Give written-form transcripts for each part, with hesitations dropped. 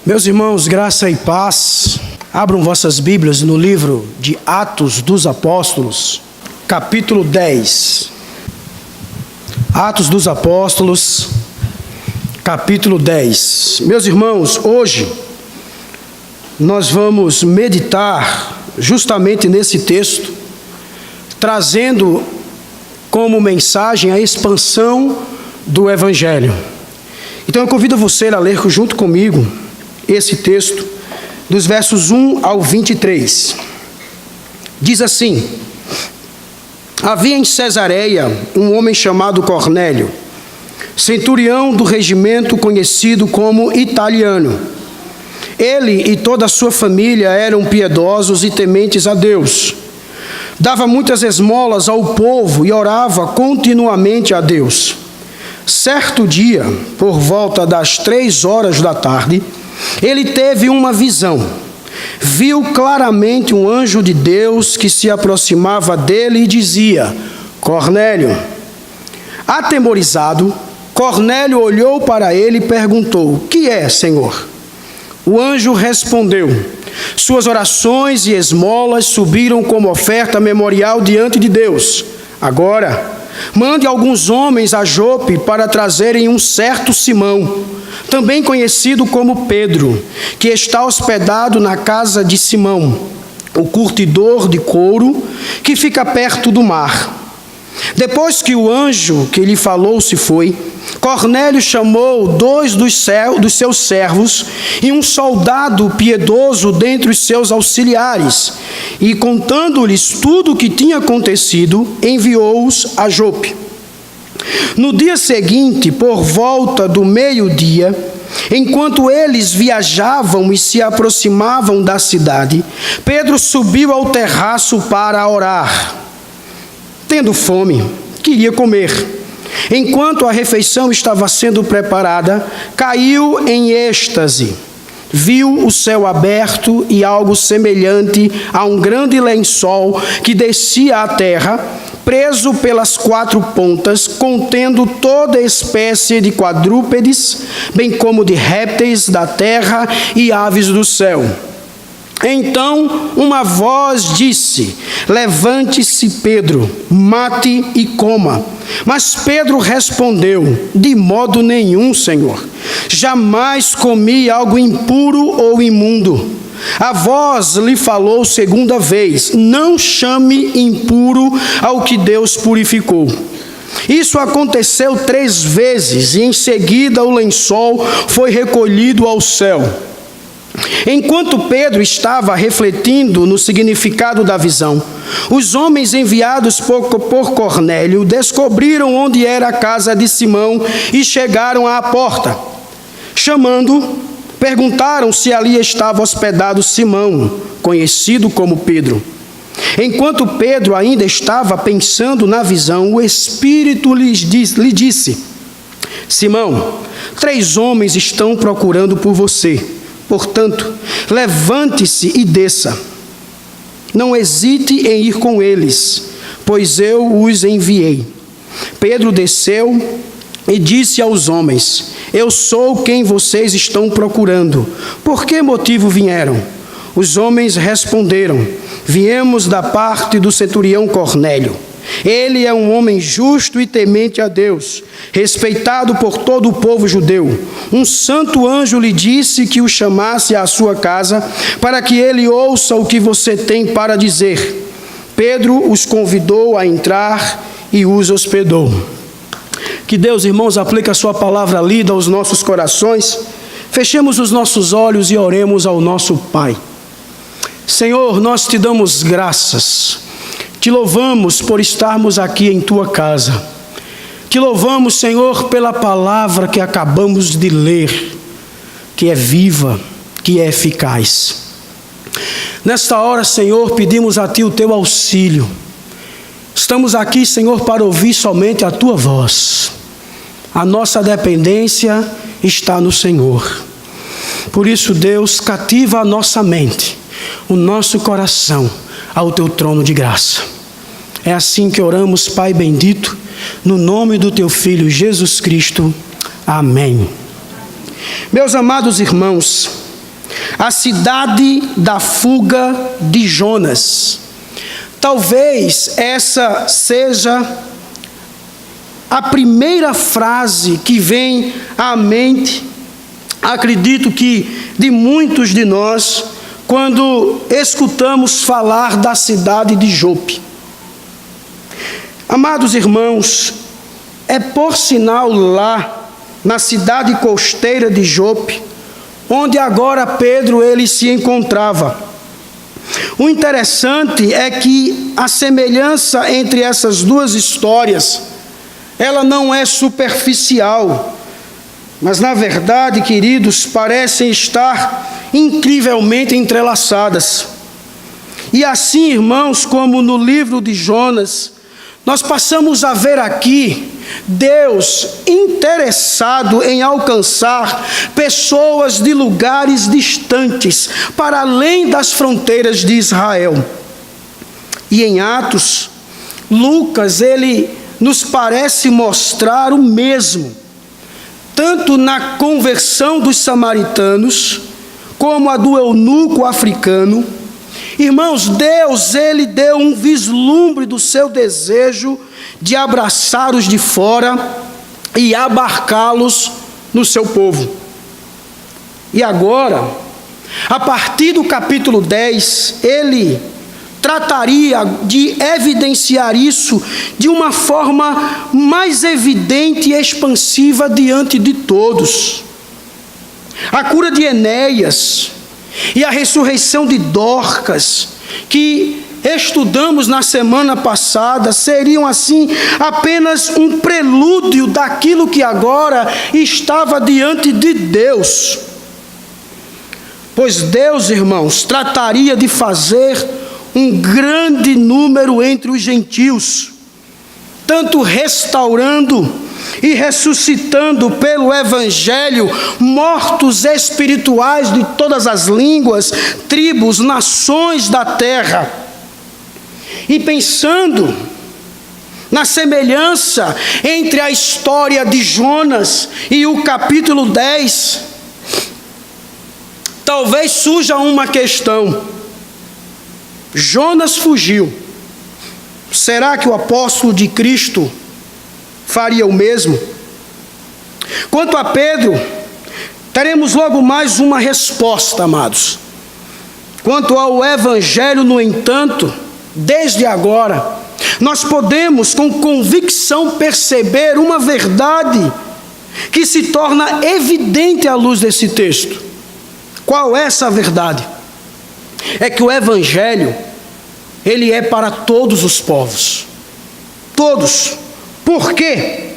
Meus irmãos, graça e paz, abram vossas Bíblias no livro de Atos dos Apóstolos, capítulo 10. Atos dos Apóstolos, capítulo 10. Meus irmãos, hoje nós vamos meditar justamente nesse texto, trazendo como mensagem a expansão do Evangelho. Então eu convido você a ler junto comigo esse texto, dos versos 1 ao 23. Diz assim: havia em Cesareia um homem chamado Cornélio, centurião do regimento conhecido como Italiano. Ele e toda a sua família eram piedosos e tementes a Deus. Dava muitas esmolas ao povo e orava continuamente a Deus. Certo dia, por volta das 3 da tarde, ele teve uma visão. Viu claramente um anjo de Deus que se aproximava dele e dizia: Cornélio. Atemorizado, Cornélio olhou para ele e perguntou: que é, Senhor? O anjo respondeu: suas orações e esmolas subiram como oferta memorial diante de Deus. Agora, mande alguns homens a Jope para trazerem um certo Simão, também conhecido como Pedro, que está hospedado na casa de Simão, o curtidor de couro, que fica perto do mar. Depois que o anjo que lhe falou se foi, Cornélio chamou 2 dos seus servos e um soldado piedoso dentre os seus auxiliares, e contando-lhes tudo o que tinha acontecido, enviou-os a Jope. No dia seguinte, por volta do meio-dia, enquanto eles viajavam e se aproximavam da cidade, Pedro subiu ao terraço para orar. Tendo fome, queria comer. Enquanto a refeição estava sendo preparada, caiu em êxtase. Viu o céu aberto e algo semelhante a um grande lençol que descia à terra, preso pelas 4 pontas, contendo toda espécie de quadrúpedes, bem como de répteis da terra e aves do céu. Então uma voz disse: levante-se, Pedro, mate e coma. Mas Pedro respondeu: de modo nenhum, Senhor. Jamais comi algo impuro ou imundo. A voz lhe falou segunda vez: não chame impuro ao que Deus purificou. Isso aconteceu 3 vezes e em seguida o lençol foi recolhido ao céu. Enquanto Pedro estava refletindo no significado da visão, os homens enviados por Cornélio descobriram onde era a casa de Simão e chegaram à porta. Chamando, perguntaram se ali estava hospedado Simão, conhecido como Pedro. Enquanto Pedro ainda estava pensando na visão, o Espírito lhe disse: Simão, 3 homens estão procurando por você. Portanto, levante-se e desça. Não hesite em ir com eles, pois eu os enviei. Pedro desceu e disse aos homens: eu sou quem vocês estão procurando. Por que motivo vieram? Os homens responderam: viemos da parte do centurião Cornélio. Ele é um homem justo e temente a Deus, respeitado por todo o povo judeu. Um santo anjo lhe disse que o chamasse à sua casa, para que ele ouça o que você tem para dizer. Pedro os convidou a entrar e os hospedou. Que Deus, irmãos, aplique a sua palavra lida aos nossos corações. Fechemos os nossos olhos e oremos ao nosso Pai. Senhor, nós te damos graças. Te louvamos por estarmos aqui em Tua casa. Te louvamos, Senhor, pela palavra que acabamos de ler, que é viva, que é eficaz. Nesta hora, Senhor, pedimos a Ti o Teu auxílio. Estamos aqui, Senhor, para ouvir somente a Tua voz. A nossa dependência está no Senhor. Por isso, Deus, cativa a nossa mente, o nosso coração ao Teu trono de graça. É assim que oramos, Pai bendito, no nome do Teu Filho Jesus Cristo. Amém. Meus amados irmãos, a cidade da fuga de Jonas. Talvez essa seja a primeira frase que vem à mente, acredito que de muitos de nós, quando escutamos falar da cidade de Jope. Amados irmãos, é por sinal lá, na cidade costeira de Jope, onde agora Pedro ele se encontrava. O interessante é que a semelhança entre essas duas histórias, ela não é superficial, mas na verdade, queridos, parecem estar incrivelmente entrelaçadas. E assim, irmãos, como no livro de Jonas, nós passamos a ver aqui Deus interessado em alcançar pessoas de lugares distantes, para além das fronteiras de Israel. E em Atos, Lucas, ele nos parece mostrar o mesmo, tanto na conversão dos samaritanos, como a do eunuco africano. Irmãos, Deus, ele deu um vislumbre do seu desejo de abraçar os de fora e abarcá-los no seu povo. E agora, a partir do capítulo 10, ele trataria de evidenciar isso de uma forma mais evidente e expansiva diante de todos. A cura de Enéas e a ressurreição de Dorcas, que estudamos na semana passada, seriam assim apenas um prelúdio daquilo que agora estava diante de Deus. Pois Deus, irmãos, trataria de fazer um grande número entre os gentios, tanto restaurando e ressuscitando pelo Evangelho mortos espirituais de todas as línguas, tribos, nações da terra. E pensando na semelhança entre a história de Jonas e o capítulo 10, talvez surja uma questão. Jonas fugiu. Será que o apóstolo de Cristo faria o mesmo? Quanto a Pedro, teremos logo mais uma resposta, amados. Quanto ao Evangelho, no entanto, desde agora, nós podemos com convicção perceber uma verdade que se torna evidente à luz desse texto. Qual é essa verdade? É que o Evangelho, ele é para todos os povos. Todos. Por quê?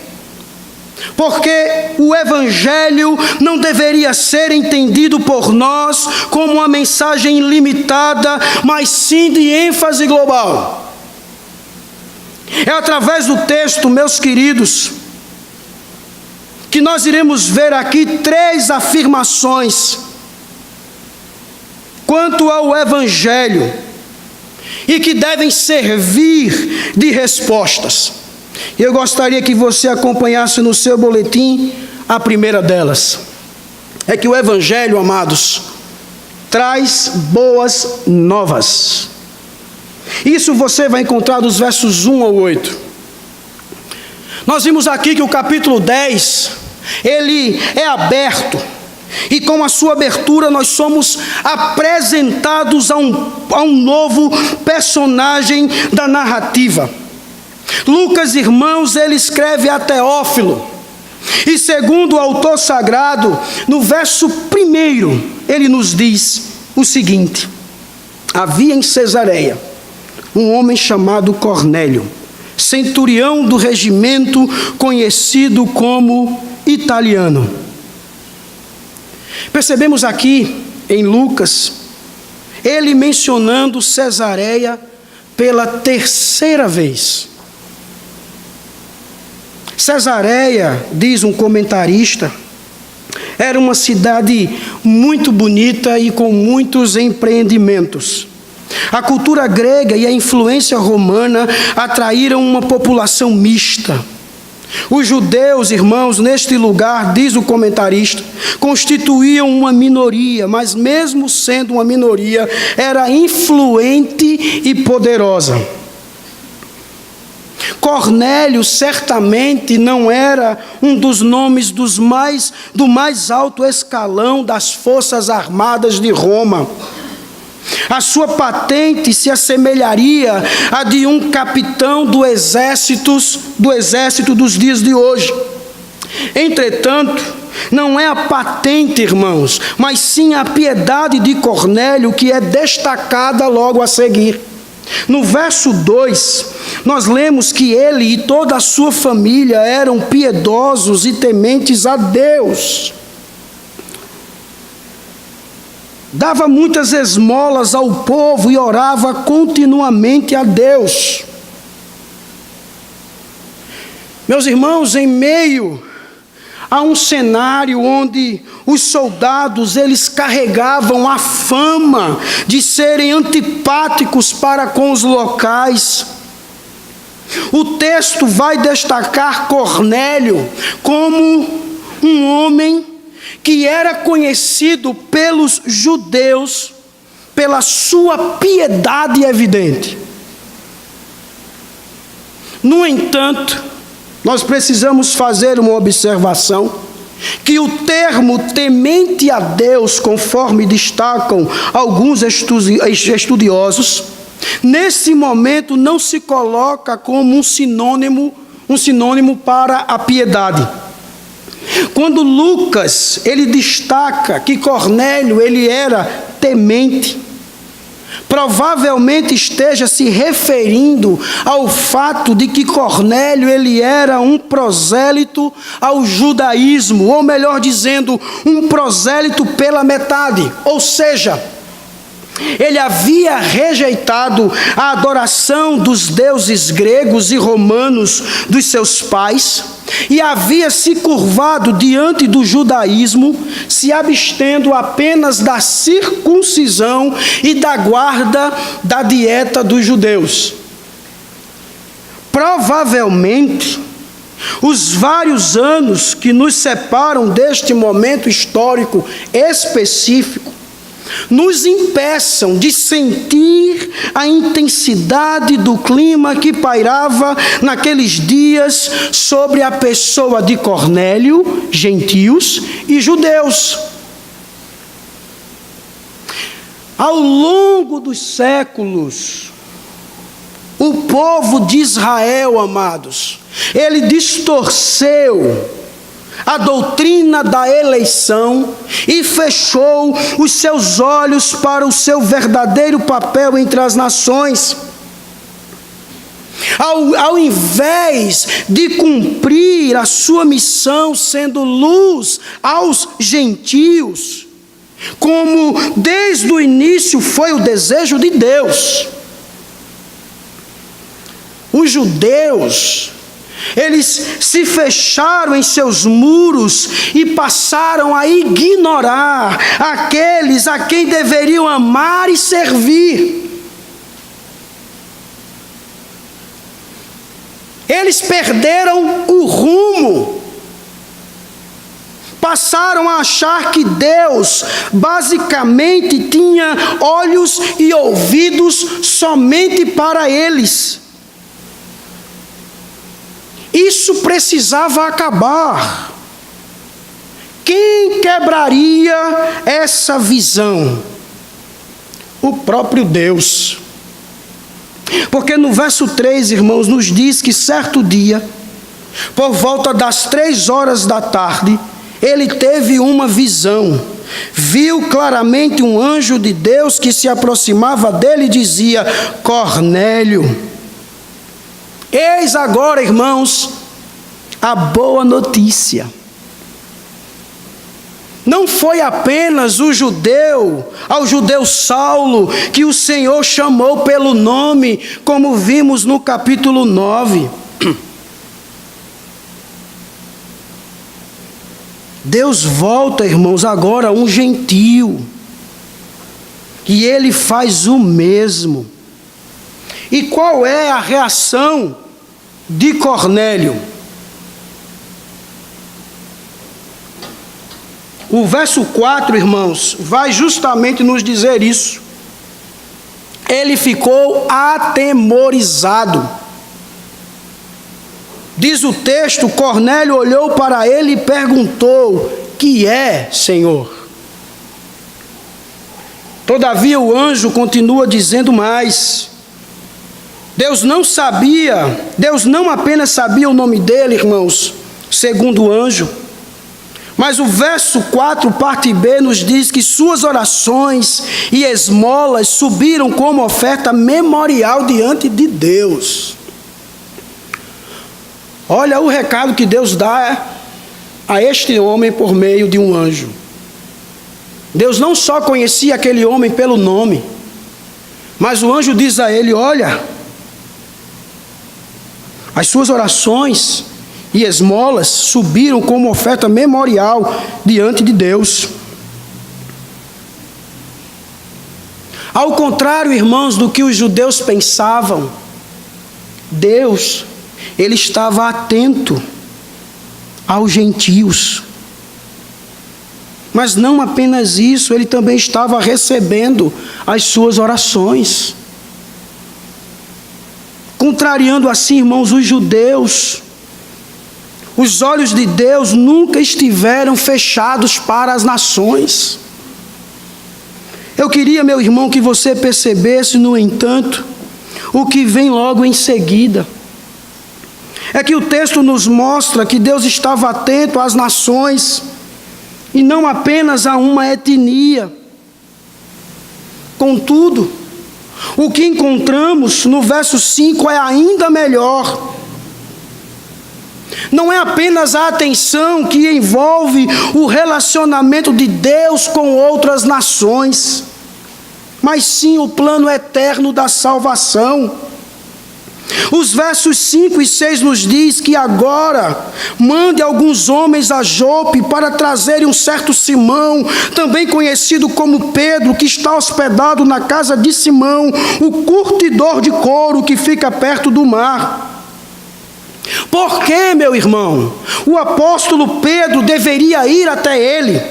Porque o Evangelho não deveria ser entendido por nós como uma mensagem limitada, mas sim de ênfase global. É através do texto, meus queridos, que nós iremos ver aqui 3 afirmações quanto ao Evangelho e que devem servir de respostas. Eu gostaria que você acompanhasse no seu boletim a primeira delas. É que o Evangelho, amados, traz boas novas. Isso você vai encontrar dos versos 1 ao 8. Nós vimos aqui que o capítulo 10, ele é aberto. E com a sua abertura nós somos apresentados a um novo personagem da narrativa. Lucas, irmãos, ele escreve a Teófilo. E segundo o autor sagrado, no verso 1, ele nos diz o seguinte: havia em Cesareia um homem chamado Cornélio, centurião do regimento conhecido como italiano. Percebemos aqui em Lucas, ele mencionando Cesareia pela 3ª vez. Cesareia, diz um comentarista, era uma cidade muito bonita e com muitos empreendimentos. A cultura grega e a influência romana atraíram uma população mista. Os judeus, irmãos, neste lugar, diz o comentarista, constituíam uma minoria, mas mesmo sendo uma minoria, era influente e poderosa. Cornélio certamente não era um dos nomes do mais alto escalão das forças armadas de Roma. A sua patente se assemelharia à de um capitão do exército dos dias de hoje. Entretanto, não é a patente, irmãos, mas sim a piedade de Cornélio que é destacada logo a seguir. No verso 2, nós lemos que ele e toda a sua família eram piedosos e tementes a Deus. Dava muitas esmolas ao povo e orava continuamente a Deus. Meus irmãos, em meio a um cenário onde os soldados, eles carregavam a fama de serem antipáticos para com os locais, o texto vai destacar Cornélio como um homem que era conhecido pelos judeus pela sua piedade evidente. No entanto, nós precisamos fazer uma observação, que o termo temente a Deus, conforme destacam alguns estudiosos, nesse momento não se coloca como um sinônimo para a piedade. Quando Lucas, ele destaca que Cornélio, ele era temente, provavelmente esteja se referindo ao fato de que Cornélio, ele era um prosélito ao judaísmo, ou melhor dizendo, um prosélito pela metade, ou seja, ele havia rejeitado a adoração dos deuses gregos e romanos dos seus pais e havia se curvado diante do judaísmo, se abstendo apenas da circuncisão e da guarda da dieta dos judeus. Provavelmente, os vários anos que nos separam deste momento histórico específico nos impeçam de sentir a intensidade do clima que pairava naqueles dias sobre a pessoa de Cornélio, gentios e judeus. Ao longo dos séculos, o povo de Israel, amados, ele distorceu a doutrina da eleição e fechou os seus olhos para o seu verdadeiro papel entre as nações. Ao invés de cumprir a sua missão sendo luz aos gentios, como desde o início foi o desejo de Deus, os judeus, eles se fecharam em seus muros e passaram a ignorar aqueles a quem deveriam amar e servir. Eles perderam o rumo. Passaram a achar que Deus basicamente tinha olhos e ouvidos somente para eles. Isso precisava acabar. Quem quebraria essa visão? O próprio Deus. Porque no verso 3, irmãos, nos diz que certo dia, por volta das 3 horas da tarde, ele teve uma visão. Viu claramente um anjo de Deus que se aproximava dele e dizia: Cornélio. Eis agora, irmãos, a boa notícia. Não foi apenas ao judeu Saulo, que o Senhor chamou pelo nome, como vimos no capítulo 9. Deus volta, irmãos, agora a um gentio. E ele faz o mesmo. E qual é a reação de Cornélio? O verso 4, irmãos, vai justamente nos dizer isso. Ele ficou atemorizado. Diz o texto: Cornélio olhou para ele e perguntou: que é, Senhor? Todavia o anjo continua dizendo mais. Deus não apenas sabia o nome dele, irmãos, segundo o anjo, mas o verso 4, parte B, nos diz que suas orações e esmolas subiram como oferta memorial diante de Deus. Olha o recado que Deus dá a este homem por meio de um anjo. Deus não só conhecia aquele homem pelo nome, mas o anjo diz a ele: olha, as suas orações e esmolas subiram como oferta memorial diante de Deus. Ao contrário, irmãos, do que os judeus pensavam, Deus, ele estava atento aos gentios. Mas não apenas isso, ele também estava recebendo as suas orações. Contrariando assim, irmãos, os judeus, os olhos de Deus nunca estiveram fechados para as nações. Eu queria, meu irmão, que você percebesse, no entanto, o que vem logo em seguida. É que o texto nos mostra que Deus estava atento às nações, e não apenas a uma etnia. Contudo, o que encontramos no verso 5 é ainda melhor. Não é apenas a atenção que envolve o relacionamento de Deus com outras nações, mas sim o plano eterno da salvação. Os versos 5 e 6 nos diz que agora mande alguns homens a Jope para trazerem um certo Simão, também conhecido como Pedro, que está hospedado na casa de Simão, o curtidor de couro que fica perto do mar. Por que, meu irmão, o apóstolo Pedro deveria ir até ele?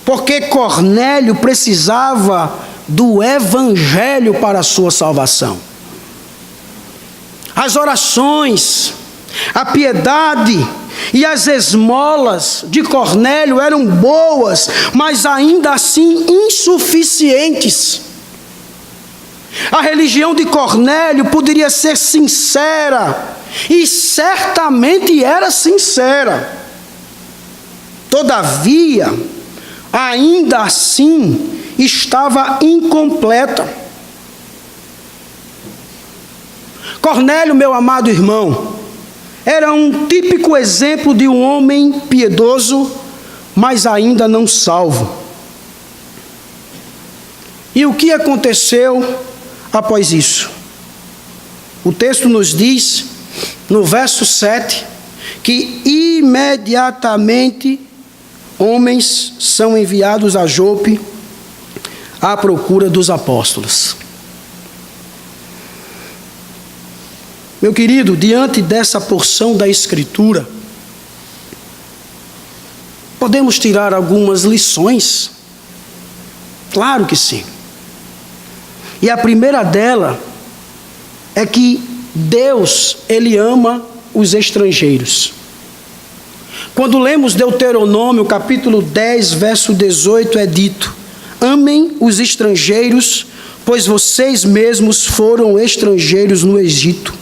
Porque Cornélio precisava do evangelho para a sua salvação. As orações, a piedade e as esmolas de Cornélio eram boas, mas ainda assim insuficientes. A religião de Cornélio poderia ser sincera, e certamente era sincera. Todavia, ainda assim, estava incompleta. Cornélio, meu amado irmão, era um típico exemplo de um homem piedoso, mas ainda não salvo. E o que aconteceu após isso? O texto nos diz, no verso 7, que imediatamente homens são enviados a Jope à procura dos apóstolos. Meu querido, diante dessa porção da Escritura, podemos tirar algumas lições? Claro que sim. E a primeira dela é que Deus, Ele ama os estrangeiros. Quando lemos Deuteronômio, capítulo 10, verso 18, é dito: amem os estrangeiros, pois vocês mesmos foram estrangeiros no Egito.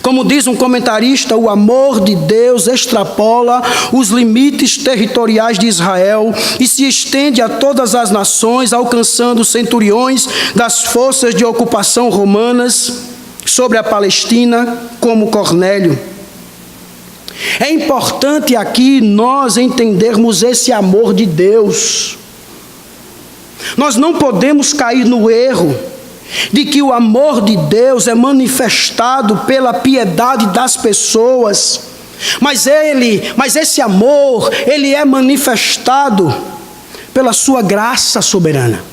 Como diz um comentarista, o amor de Deus extrapola os limites territoriais de Israel e se estende a todas as nações, alcançando centuriões das forças de ocupação romanas sobre a Palestina, como Cornélio. É importante aqui nós entendermos esse amor de Deus. Nós não podemos cair no erro de que o amor de Deus é manifestado pela piedade das pessoas, mas esse amor, ele é manifestado pela sua graça soberana.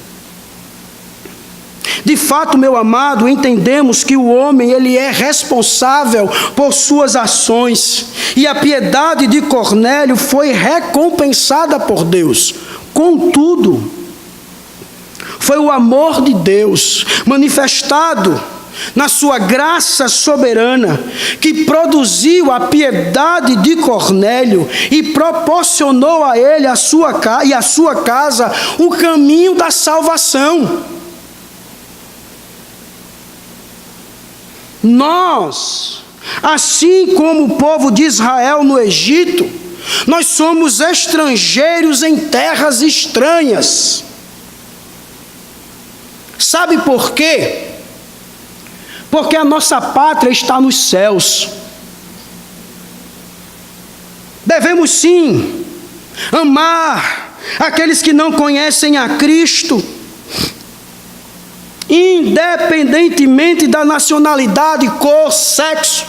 De fato, meu amado, entendemos que o homem ele é responsável por suas ações, e a piedade de Cornélio foi recompensada por Deus. Contudo, foi o amor de Deus manifestado na sua graça soberana que produziu a piedade de Cornélio e proporcionou a ele e a sua casa o caminho da salvação. Nós, assim como o povo de Israel no Egito, nós somos estrangeiros em terras estranhas. Sabe por quê? Porque a nossa pátria está nos céus. Devemos sim amar aqueles que não conhecem a Cristo, independentemente da nacionalidade, cor, sexo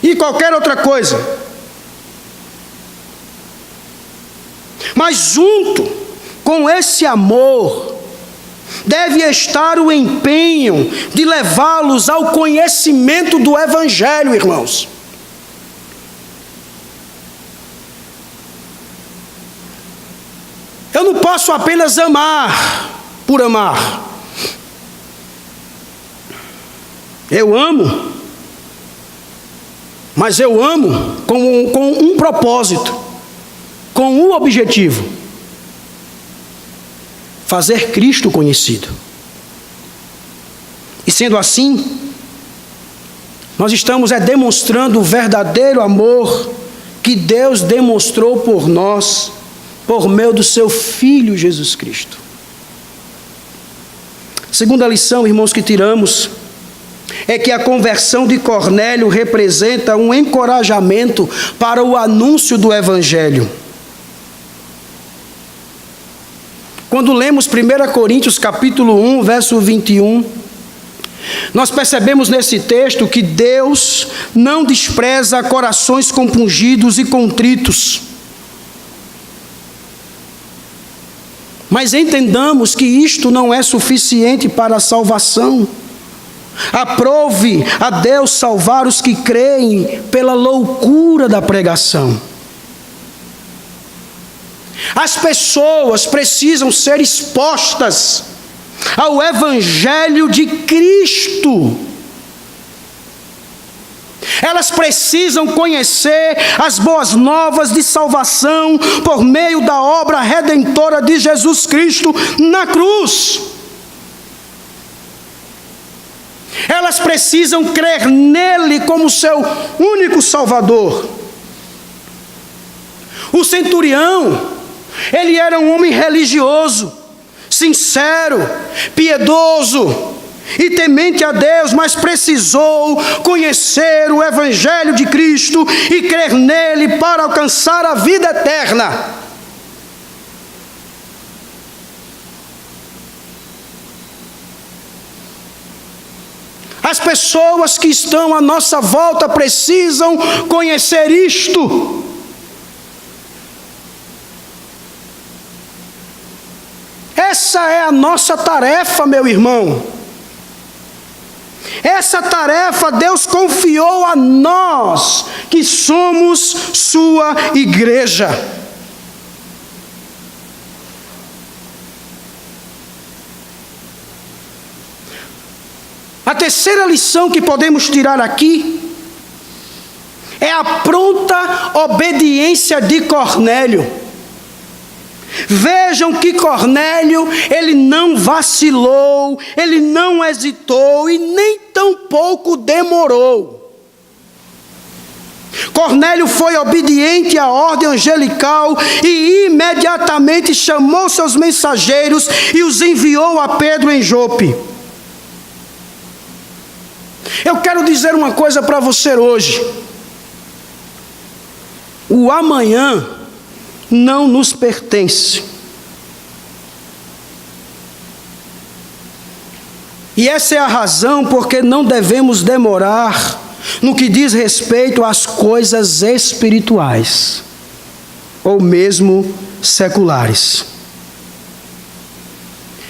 e qualquer outra coisa. Mas junto com esse amor, deve estar o empenho de levá-los ao conhecimento do Evangelho, irmãos. Eu não posso apenas amar por amar. Eu amo, mas eu amo com um propósito, com um objetivo: fazer Cristo conhecido. E sendo assim, nós estamos demonstrando o verdadeiro amor que Deus demonstrou por nós, por meio do seu Filho Jesus Cristo. Segunda lição, irmãos, que tiramos é que a conversão de Cornélio representa um encorajamento para o anúncio do Evangelho. Quando lemos 1 Coríntios capítulo 1, verso 21, nós percebemos nesse texto que Deus não despreza corações compungidos e contritos. Mas entendamos que isto não é suficiente para a salvação. Aprove a Deus salvar os que creem pela loucura da pregação. As pessoas precisam ser expostas ao Evangelho de Cristo. Elas precisam conhecer as boas novas de salvação por meio da obra redentora de Jesus Cristo na cruz. Elas precisam crer nele como seu único Salvador. O centurião, ele era um homem religioso, sincero, piedoso e temente a Deus, mas precisou conhecer o Evangelho de Cristo e crer nele para alcançar a vida eterna. As pessoas que estão à nossa volta precisam conhecer isto. Essa é a nossa tarefa, meu irmão. Essa tarefa Deus confiou a nós, que somos sua igreja. A terceira lição que podemos tirar aqui é a pronta obediência de Cornélio. Vejam que Cornélio, ele não vacilou, ele não hesitou e nem tampouco demorou. Cornélio foi obediente à ordem angelical e imediatamente chamou seus mensageiros e os enviou a Pedro em Jope. Eu quero dizer uma coisa para você hoje. O amanhã não nos pertence. E essa é a razão porque não devemos demorar no que diz respeito às coisas espirituais, ou mesmo seculares.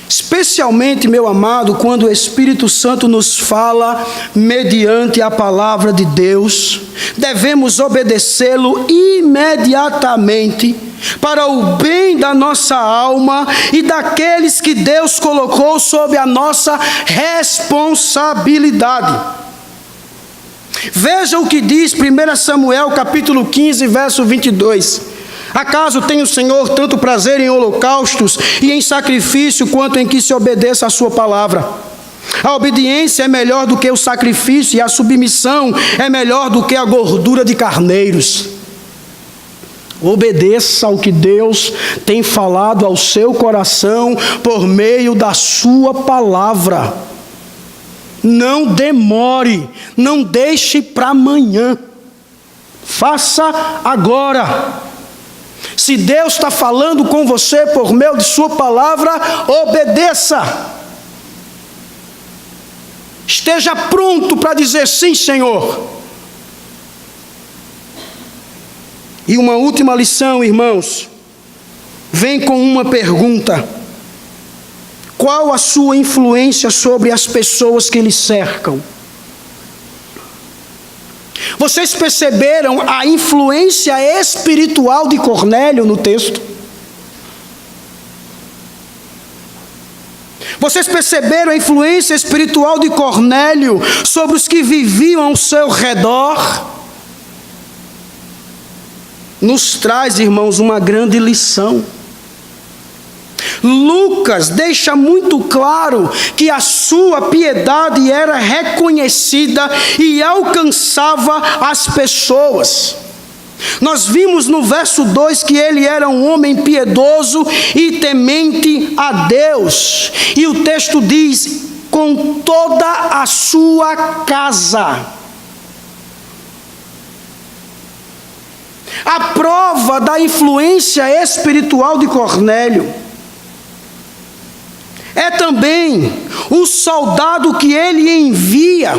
Especialmente, meu amado, quando o Espírito Santo nos fala mediante a palavra de Deus, devemos obedecê-lo imediatamente para o bem da nossa alma e daqueles que Deus colocou sob a nossa responsabilidade. Veja o que diz 1 Samuel capítulo 15, verso 22. Acaso tem o Senhor tanto prazer em holocaustos e em sacrifício, quanto em que se obedeça a sua palavra? A obediência é melhor do que o sacrifício, e a submissão é melhor do que a gordura de carneiros. Obedeça ao que Deus tem falado ao seu coração por meio da sua palavra. Não demore, não deixe para amanhã. Faça agora. Se Deus está falando com você por meio de sua palavra, obedeça. Esteja pronto para dizer sim, Senhor. E uma última lição, irmãos, vem com uma pergunta: qual a sua influência sobre as pessoas que lhe cercam? Vocês perceberam a influência espiritual de Cornélio no texto? Vocês perceberam a influência espiritual de Cornélio sobre os que viviam ao seu redor? Nos traz, irmãos, uma grande lição. Lucas deixa muito claro que a sua piedade era reconhecida e alcançava as pessoas. Nós vimos no verso 2 que ele era um homem piedoso e temente a Deus. E o texto diz: com toda a sua casa. A prova da influência espiritual de Cornélio é também o soldado que ele envia.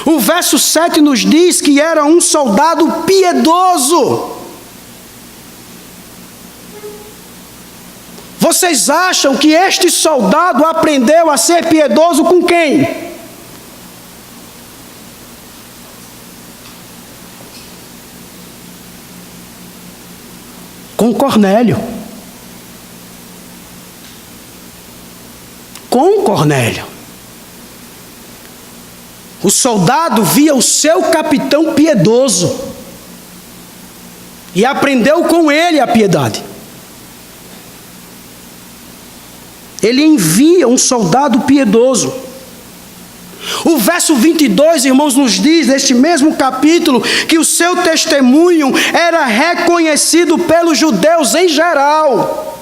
O verso 7 nos diz que era um soldado piedoso. Vocês acham que este soldado aprendeu a ser piedoso com quem? Com Cornélio. Com Cornélio. O soldado via o seu capitão piedoso e aprendeu com ele a piedade. Ele envia um soldado piedoso. O verso 22, irmãos, nos diz, neste mesmo capítulo, que o seu testemunho era reconhecido pelos judeus em geral.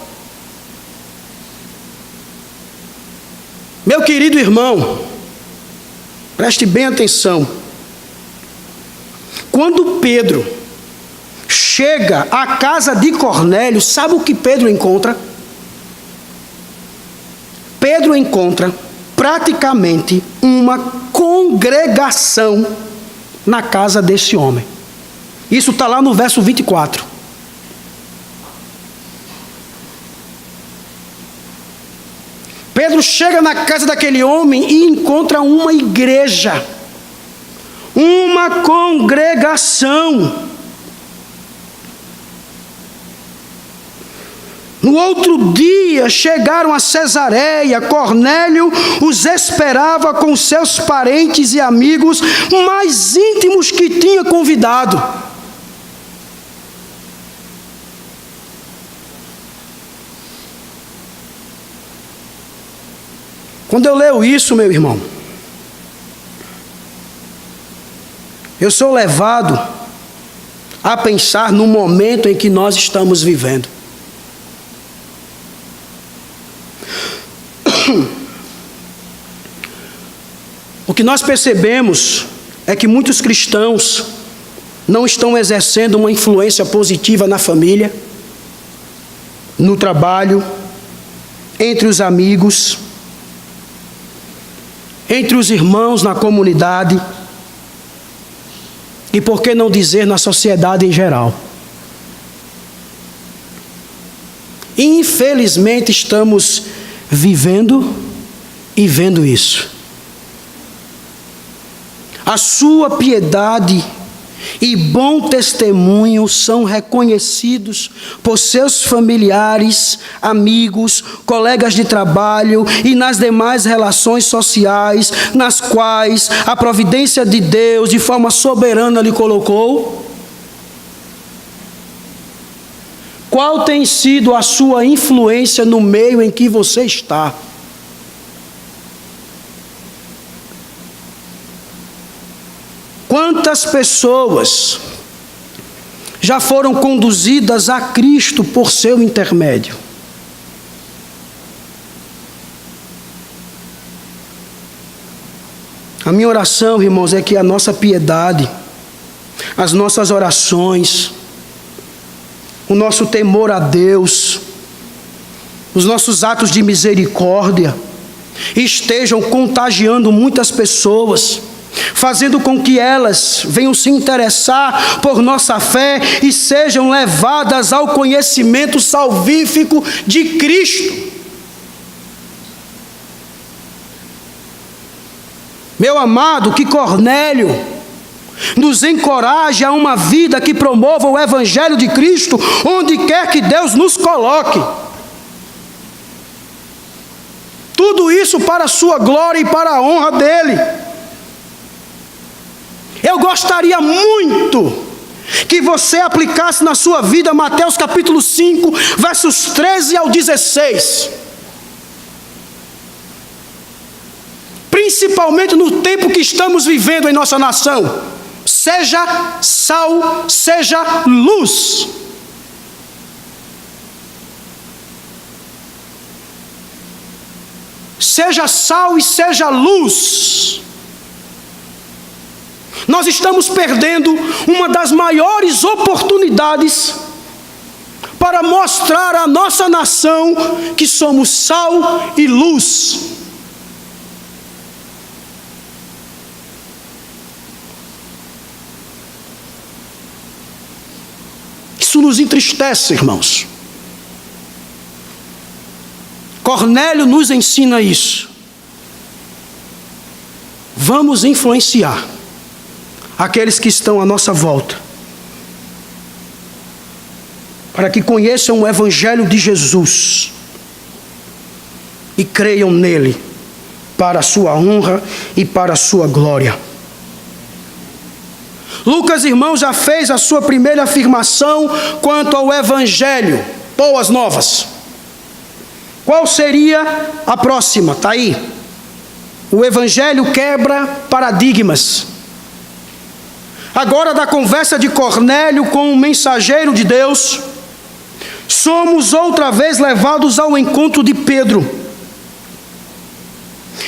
Meu querido irmão, preste bem atenção. Quando Pedro chega à casa de Cornélio, sabe o que Pedro encontra? Pedro encontra praticamente uma congregação na casa desse homem. Isso está lá no verso 24. Pedro chega na casa daquele homem e encontra uma igreja, uma congregação. No outro dia chegaram a Cesareia. Cornélio os esperava com seus parentes e amigos mais íntimos que tinha convidado. Quando eu leio isso, meu irmão, eu sou levado a pensar no momento em que nós estamos vivendo. O que nós percebemos é que muitos cristãos não estão exercendo uma influência positiva na família, no trabalho, entre os amigos, entre os irmãos na comunidade e, por que não dizer, na sociedade em geral. Infelizmente estamos vivendo e vendo isso. A sua piedade e bom testemunho são reconhecidos por seus familiares, amigos, colegas de trabalho e nas demais relações sociais nas quais a providência de Deus de forma soberana lhe colocou. Qual tem sido a sua influência no meio em que você está? Quantas pessoas já foram conduzidas a Cristo por seu intermédio? A minha oração, irmãos, é que a nossa piedade, as nossas orações, o nosso temor a Deus, os nossos atos de misericórdia estejam contagiando muitas pessoas, fazendo com que elas venham se interessar por nossa fé e sejam levadas ao conhecimento salvífico de Cristo. Meu amado, que Cornélio nos encoraje a uma vida que promova o Evangelho de Cristo, onde quer que Deus nos coloque. Tudo isso para a sua glória e para a honra dEle. Eu gostaria muito que você aplicasse na sua vida Mateus capítulo 5, versos 13 ao 16. Principalmente no tempo que estamos vivendo em nossa nação. Seja sal, seja luz. Seja sal e seja luz. Nós estamos perdendo uma das maiores oportunidades para mostrar à nossa nação que somos sal e luz. Isso nos entristece, irmãos. Cornélio nos ensina isso. Vamos influenciar aqueles que estão à nossa volta, para que conheçam o Evangelho de Jesus e creiam nele, para a sua honra e para a sua glória. Lucas, irmão, já fez a sua primeira afirmação quanto ao Evangelho, boas novas. Qual seria a próxima? Está aí. O Evangelho quebra paradigmas. Agora, da conversa de Cornélio com o mensageiro de Deus, somos outra vez levados ao encontro de Pedro.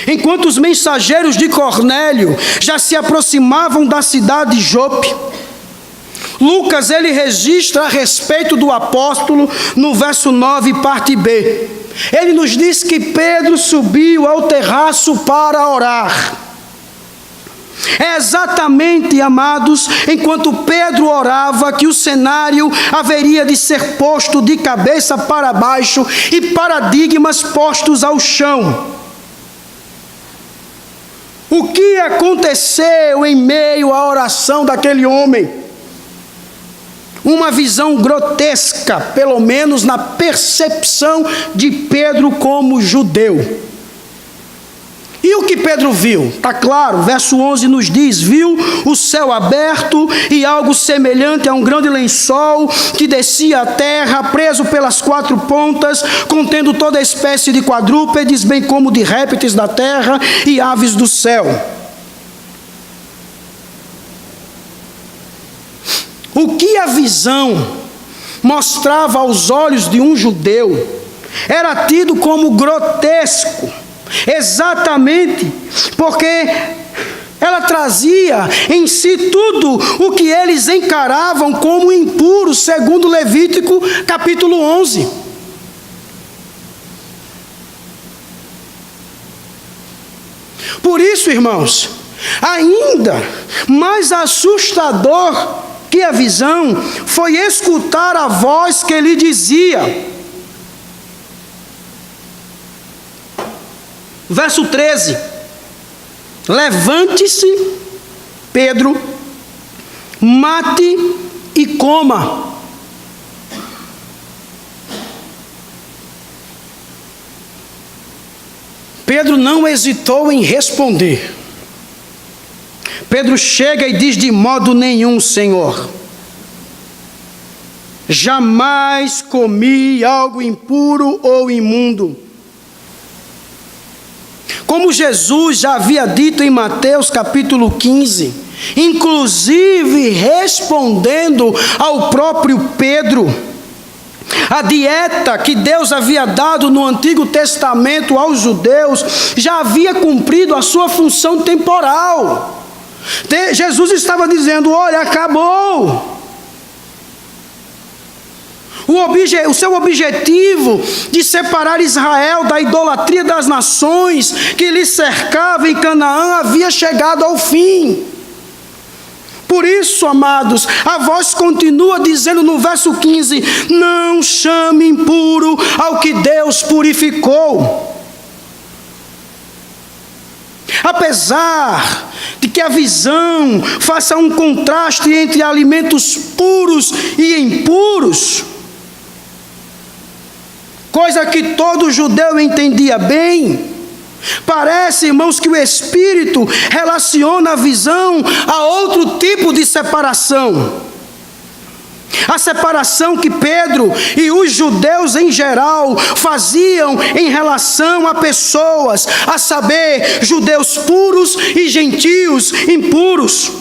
Enquanto os mensageiros de Cornélio já se aproximavam da cidade de Jope, Lucas ele registra a respeito do apóstolo no verso 9, parte B. Ele nos diz que Pedro subiu ao terraço para orar. É exatamente, amados, enquanto Pedro orava que o cenário haveria de ser posto de cabeça para baixo e paradigmas postos ao chão. O que aconteceu em meio à oração daquele homem? Uma visão grotesca, pelo menos na percepção de Pedro como judeu. E o que Pedro viu? Está claro, verso 11 nos diz: viu o céu aberto e algo semelhante a um grande lençol que descia à terra, preso pelas quatro pontas, contendo toda espécie de quadrúpedes, bem como de répteis da terra e aves do céu. O que a visão mostrava aos olhos de um judeu era tido como grotesco, exatamente porque ela trazia em si tudo o que eles encaravam como impuro, segundo Levítico capítulo 11. Por isso, irmãos, ainda mais assustador que a visão foi escutar a voz que lhe dizia: Verso 13: levante-se, Pedro, mate e coma. Pedro não hesitou em responder. Pedro chega e diz: de modo nenhum, Senhor. Jamais comi algo impuro ou imundo. Como Jesus já havia dito em Mateus capítulo 15, inclusive respondendo ao próprio Pedro, a dieta que Deus havia dado no Antigo Testamento aos judeus já havia cumprido a sua função temporal. Jesus estava dizendo: olha, acabou. O seu objetivo de separar Israel da idolatria das nações que lhe cercavam em Canaã havia chegado ao fim. Por isso, amados, a voz continua dizendo no verso 15: não chame impuro ao que Deus purificou. Apesar de que a visão faça um contraste entre alimentos puros e impuros, coisa que todo judeu entendia bem, parece, irmãos, que o Espírito relaciona a visão a outro tipo de separação. A separação que Pedro e os judeus em geral faziam em relação a pessoas, a saber, judeus puros e gentios impuros.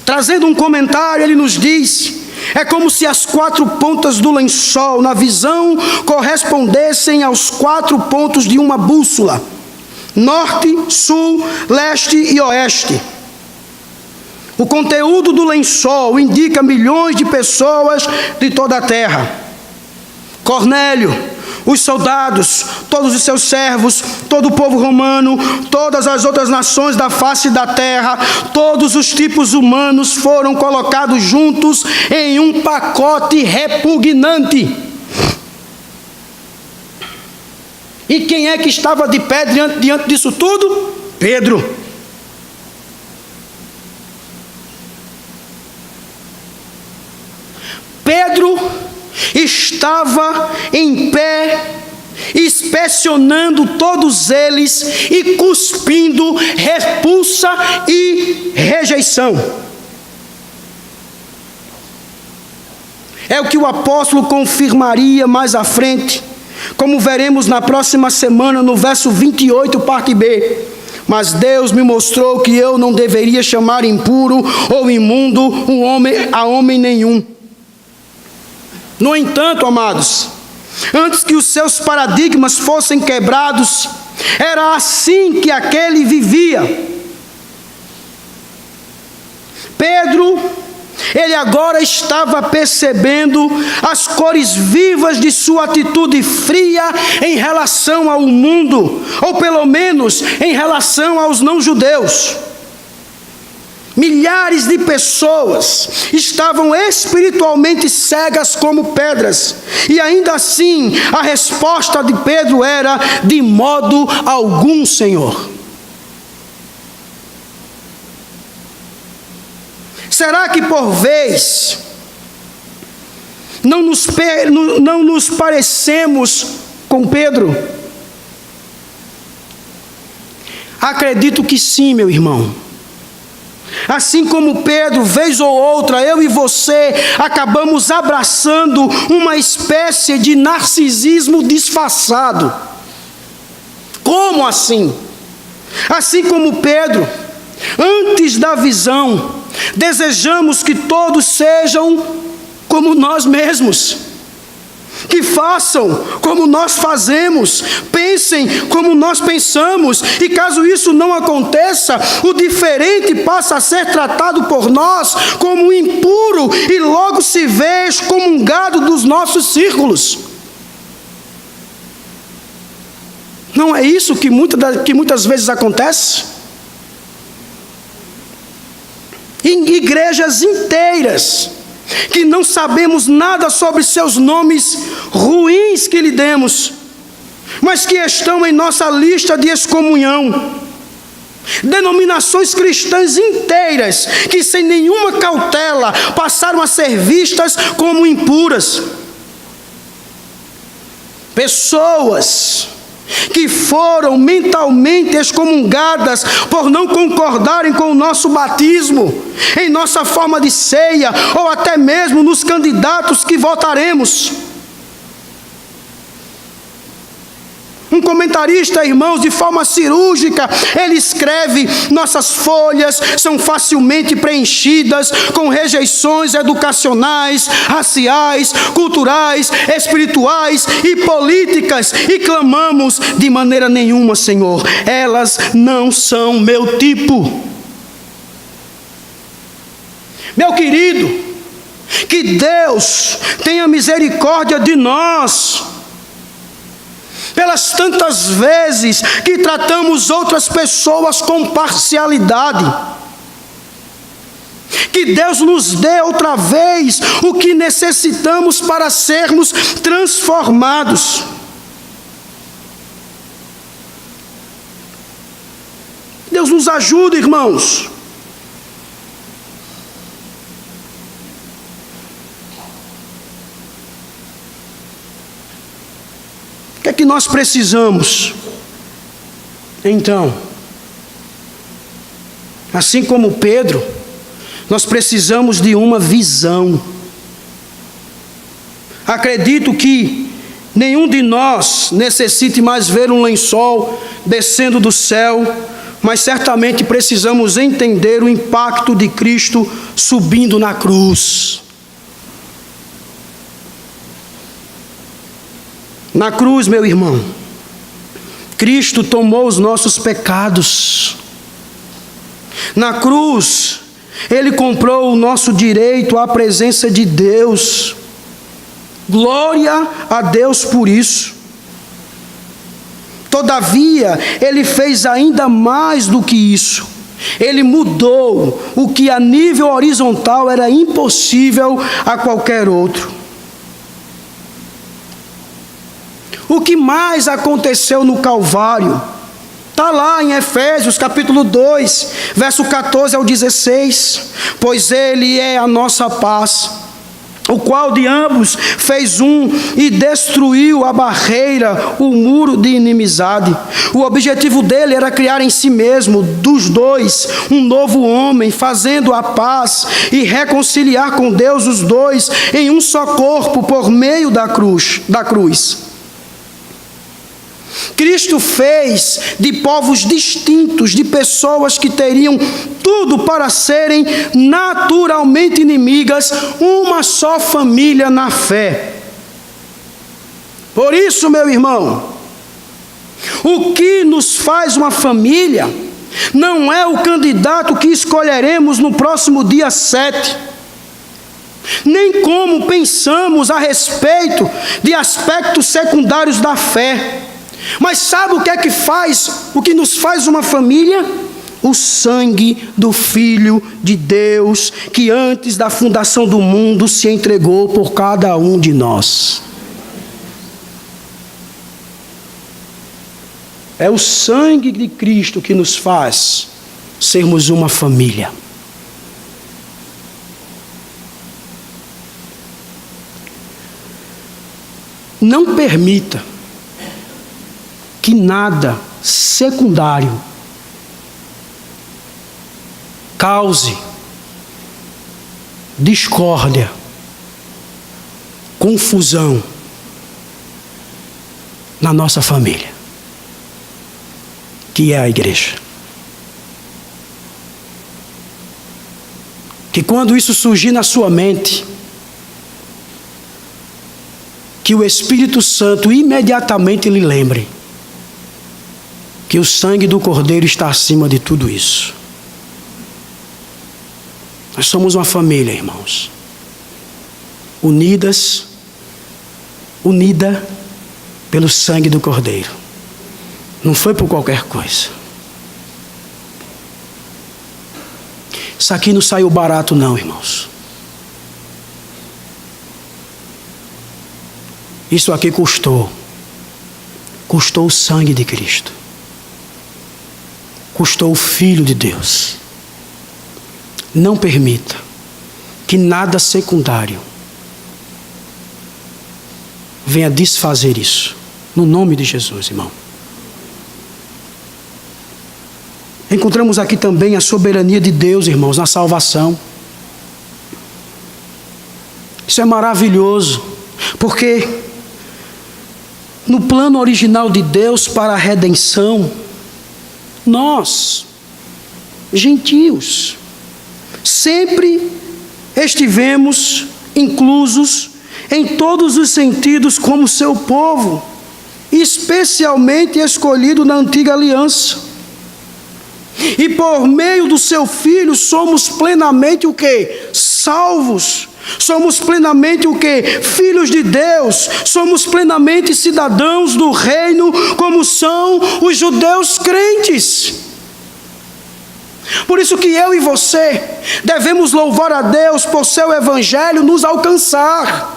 Trazendo um comentário, ele nos diz: é como se as 4 pontas do lençol, na visão, correspondessem aos 4 pontos de uma bússola: norte, sul, leste e oeste. O conteúdo do lençol indica milhões de pessoas de toda a terra. Cornélio, os soldados, todos os seus servos, todo o povo romano, todas as outras nações da face da terra, todos os tipos humanos foram colocados juntos em um pacote repugnante. E quem é que estava de pé diante disso tudo? Pedro. Pedro estava em pé, inspecionando todos eles e cuspindo repulsa e rejeição. É o que o apóstolo confirmaria mais à frente, como veremos na próxima semana, no verso 28, parte B. Mas Deus me mostrou que eu não deveria chamar impuro ou imundo a homem nenhum. No entanto, amados, antes que os seus paradigmas fossem quebrados, era assim que aquele vivia. Pedro, ele agora estava percebendo as cores vivas de sua atitude fria em relação ao mundo, ou pelo menos em relação aos não-judeus. Milhares de pessoas estavam espiritualmente cegas como pedras, e ainda assim a resposta de Pedro era: de modo algum, Senhor. Será que por vez não nos parecemos com Pedro? Acredito que sim, meu irmão. Assim como Pedro, vez ou outra, eu e você acabamos abraçando uma espécie de narcisismo disfarçado. Como assim? Assim como Pedro, antes da visão, desejamos que todos sejam como nós mesmos, que façam como nós fazemos, pensem como nós pensamos, e caso isso não aconteça, o diferente passa a ser tratado por nós como impuro e logo se vê excomungado dos nossos círculos. Não é isso que muitas vezes acontece? Em igrejas inteiras, que não sabemos nada sobre seus nomes ruins que lhe demos, mas que estão em nossa lista de excomunhão. Denominações cristãs inteiras que sem nenhuma cautela passaram a ser vistas como impuras. Pessoas que foram mentalmente excomungadas por não concordarem com o nosso batismo, em nossa forma de ceia ou até mesmo nos candidatos que votaremos. Um comentarista, irmãos, de forma cirúrgica, ele escreve: nossas folhas são facilmente preenchidas com rejeições educacionais, raciais, culturais, espirituais e políticas, e clamamos: de maneira nenhuma, Senhor, elas não são meu tipo. Meu querido, que Deus tenha misericórdia de nós, pelas tantas vezes que tratamos outras pessoas com parcialidade. Que Deus nos dê outra vez o que necessitamos para sermos transformados. Deus nos ajude, irmãos. O que é que nós precisamos? Então, assim como Pedro, nós precisamos de uma visão. Acredito que nenhum de nós necessite mais ver um lençol descendo do céu, mas certamente precisamos entender o impacto de Cristo subindo na cruz. Na cruz, meu irmão, Cristo tomou os nossos pecados. Na cruz, Ele comprou o nosso direito à presença de Deus. Glória a Deus por isso. Todavia, Ele fez ainda mais do que isso. Ele mudou o que a nível horizontal era impossível a qualquer outro. O que mais aconteceu no Calvário? Está lá em Efésios capítulo 2, verso 14 ao 16. Pois Ele é a nossa paz, o qual de ambos fez um e destruiu a barreira, o muro de inimizade. O objetivo dele era criar em si mesmo, dos dois, um novo homem, fazendo a paz e reconciliar com Deus os dois em um só corpo por meio da cruz. Cristo fez de povos distintos, de pessoas que teriam tudo para serem naturalmente inimigas, uma só família na fé. Por isso, meu irmão, o que nos faz uma família não é o candidato que escolheremos no próximo dia 7, nem como pensamos a respeito de aspectos secundários da fé. Mas sabe o que é que faz, o que nos faz uma família? O sangue do Filho de Deus, que antes da fundação do mundo se entregou por cada um de nós. É o sangue de Cristo que nos faz sermos uma família. Não permita que nada secundário cause discórdia, confusão na nossa família, que é a igreja. Que quando isso surgir na sua mente, que o Espírito Santo imediatamente lhe lembre que o sangue do Cordeiro está acima de tudo isso. Nós somos uma família, irmãos, unida pelo sangue do Cordeiro. Não foi por qualquer coisa. Isso aqui não saiu barato não, irmãos. Isso aqui custou. custou o sangue de Cristo. Custou o Filho de Deus. Não permita que nada secundário venha desfazer isso. No nome de Jesus, irmão. Encontramos aqui também a soberania de Deus, irmãos, na salvação. Isso é maravilhoso, porque no plano original de Deus para a redenção, nós, gentios, sempre estivemos inclusos em todos os sentidos como seu povo, especialmente escolhido na antiga aliança. E por meio do seu Filho somos plenamente o quê? Salvos. Somos plenamente o quê? Filhos de Deus. Somos plenamente cidadãos do reino, como são os judeus crentes. Por isso que eu e você devemos louvar a Deus por seu evangelho nos alcançar.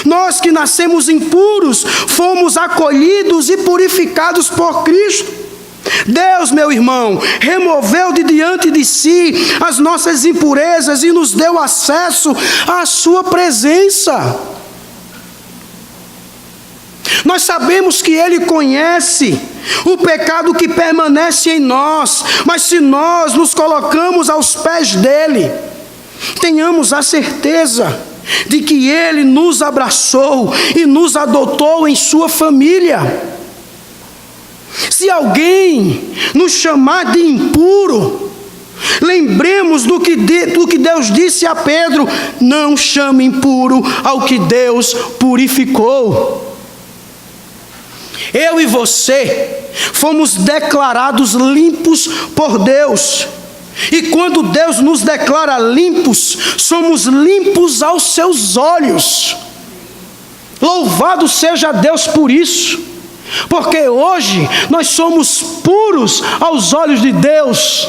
Nós que nascemos impuros, fomos acolhidos e purificados por Cristo. Deus, meu irmão, removeu de diante de si as nossas impurezas e nos deu acesso à sua presença. Nós sabemos que Ele conhece o pecado que permanece em nós, mas se nós nos colocamos aos pés dEle, tenhamos a certeza de que Ele nos abraçou e nos adotou em sua família. Se alguém nos chamar de impuro, lembremos do que Deus disse a Pedro: não chame impuro ao que Deus purificou. Eu e você fomos declarados limpos por Deus. E quando Deus nos declara limpos, somos limpos aos seus olhos. Louvado seja Deus por isso. Porque hoje nós somos puros aos olhos de Deus.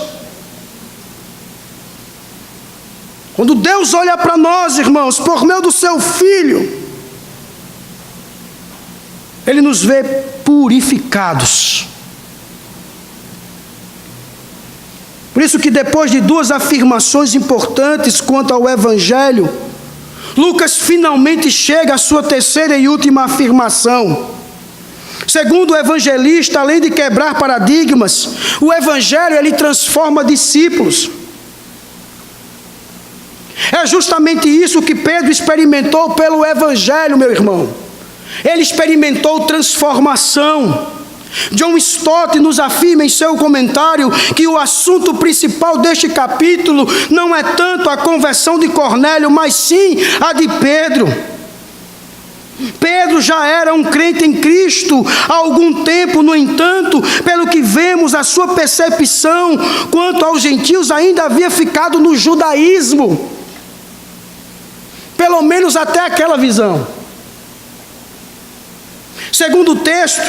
Quando Deus olha para nós, irmãos, por meio do seu Filho, Ele nos vê purificados. Por isso que depois de duas afirmações importantes quanto ao Evangelho, Lucas finalmente chega à sua terceira e última afirmação. Segundo o evangelista, além de quebrar paradigmas, o Evangelho ele transforma discípulos. É justamente isso que Pedro experimentou pelo Evangelho, meu irmão. Ele experimentou transformação. John Stott nos afirma em seu comentário que o assunto principal deste capítulo não é tanto a conversão de Cornélio, mas sim a de Pedro. Pedro já era um crente em Cristo há algum tempo, no entanto, pelo que vemos, a sua percepção quanto aos gentios ainda havia ficado no judaísmo. Pelo menos até aquela visão. Segundo o texto,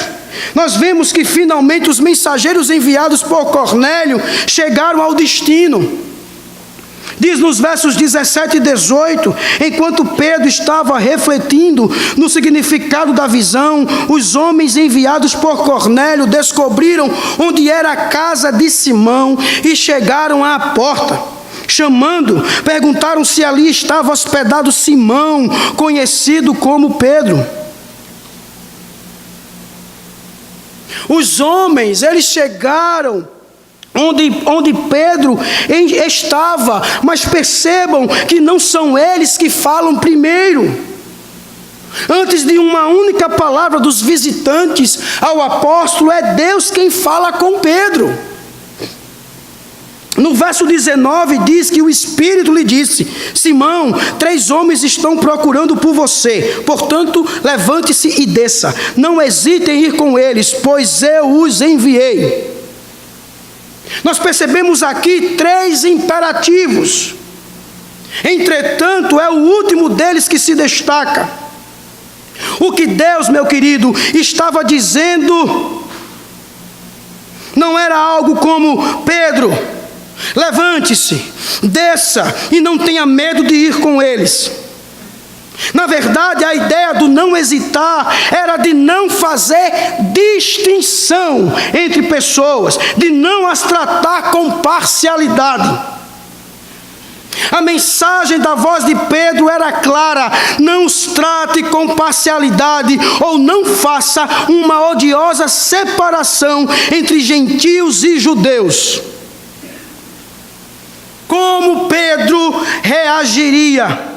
nós vemos que finalmente os mensageiros enviados por Cornélio chegaram ao destino. Diz nos versos 17 e 18, enquanto Pedro estava refletindo no significado da visão, os homens enviados por Cornélio descobriram onde era a casa de Simão e chegaram à porta. Chamando, perguntaram se ali estava hospedado Simão, conhecido como Pedro. Os homens, eles chegaram onde Pedro estava, mas percebam que não são eles que falam primeiro. Antes de uma única palavra dos visitantes ao apóstolo, é Deus quem fala com Pedro. No verso 19 diz que o Espírito lhe disse: Simão, 3 homens estão procurando por você, portanto levante-se e desça, não hesite em ir com eles, pois eu os enviei. Nós percebemos aqui 3 imperativos. Entretanto, é o último deles que se destaca. O que Deus, meu querido, estava dizendo não era algo como: Pedro, levante-se, desça e não tenha medo de ir com eles. Na verdade, a ideia do não hesitar era de não fazer distinção entre pessoas, de não as tratar com parcialidade. A mensagem da voz de Pedro era clara: não os trate com parcialidade, ou não faça uma odiosa separação entre gentios e judeus. Como Pedro reagiria?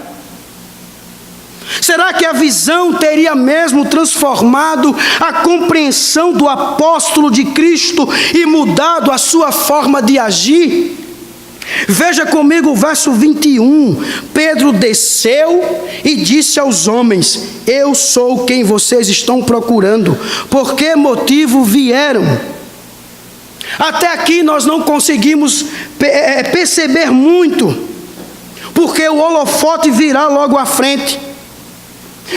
Será que a visão teria mesmo transformado a compreensão do apóstolo de Cristo e mudado a sua forma de agir? Veja comigo o verso 21. Pedro desceu e disse aos homens: eu sou quem vocês estão procurando. Por que motivo vieram? Até aqui nós não conseguimos perceber muito, porque o holofote virá logo à frente.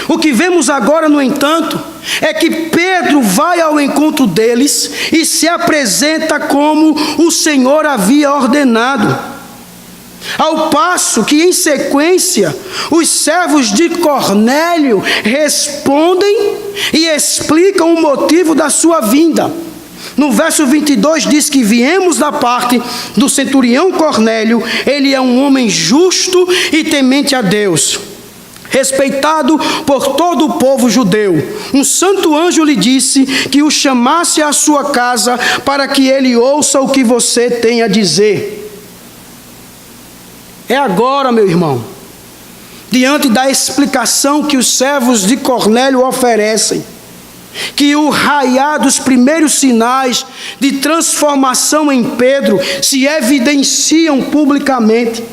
O que vemos agora, no entanto, é que Pedro vai ao encontro deles e se apresenta como o Senhor havia ordenado. Ao passo que, em sequência, os servos de Cornélio respondem e explicam o motivo da sua vinda. No verso 22 diz que viemos da parte do centurião Cornélio. Ele é um homem justo e temente a Deus, respeitado por todo o povo judeu. Um santo anjo lhe disse que o chamasse à sua casa para que ele ouça o que você tem a dizer. É agora, meu irmão, diante da explicação que os servos de Cornélio oferecem, que o raiar dos primeiros sinais de transformação em Pedro se evidenciam publicamente.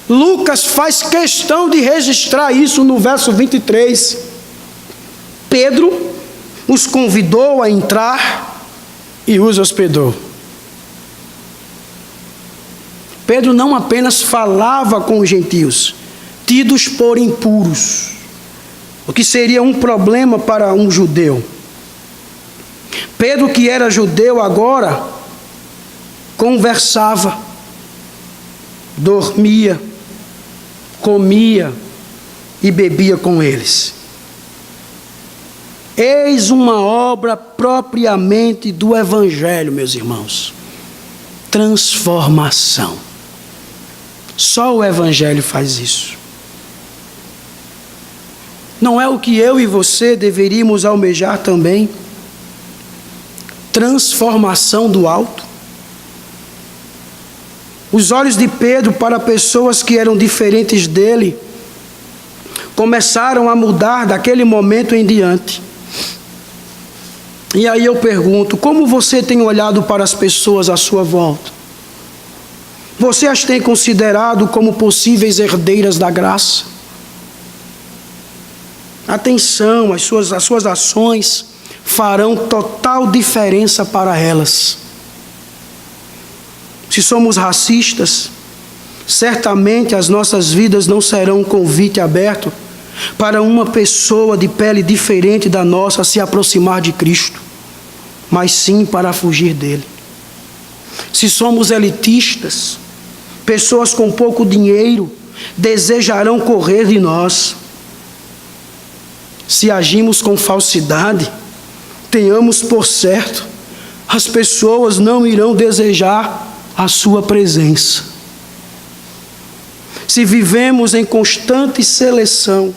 Lucas faz questão de registrar isso no verso 23. Pedro os convidou a entrar e os hospedou. Pedro não apenas falava com os gentios, tidos por impuros, o que seria um problema para um judeu. Pedro, que era judeu agora, conversava, dormia, comia e bebia com eles. Eis uma obra propriamente do Evangelho, meus irmãos. Transformação. Só o Evangelho faz isso. Não é o que eu e você deveríamos almejar também? Transformação do alto. Os olhos de Pedro para pessoas que eram diferentes dele começaram a mudar daquele momento em diante. E aí eu pergunto: como você tem olhado para as pessoas à sua volta? Você as tem considerado como possíveis herdeiras da graça? Atenção, as suas ações farão total diferença para elas. Se somos racistas, certamente as nossas vidas não serão um convite aberto para uma pessoa de pele diferente da nossa se aproximar de Cristo, mas sim para fugir dele. Se somos elitistas, pessoas com pouco dinheiro desejarão correr de nós. Se agimos com falsidade, tenhamos por certo, as pessoas não irão desejar a sua presença. Se vivemos em constante seleção,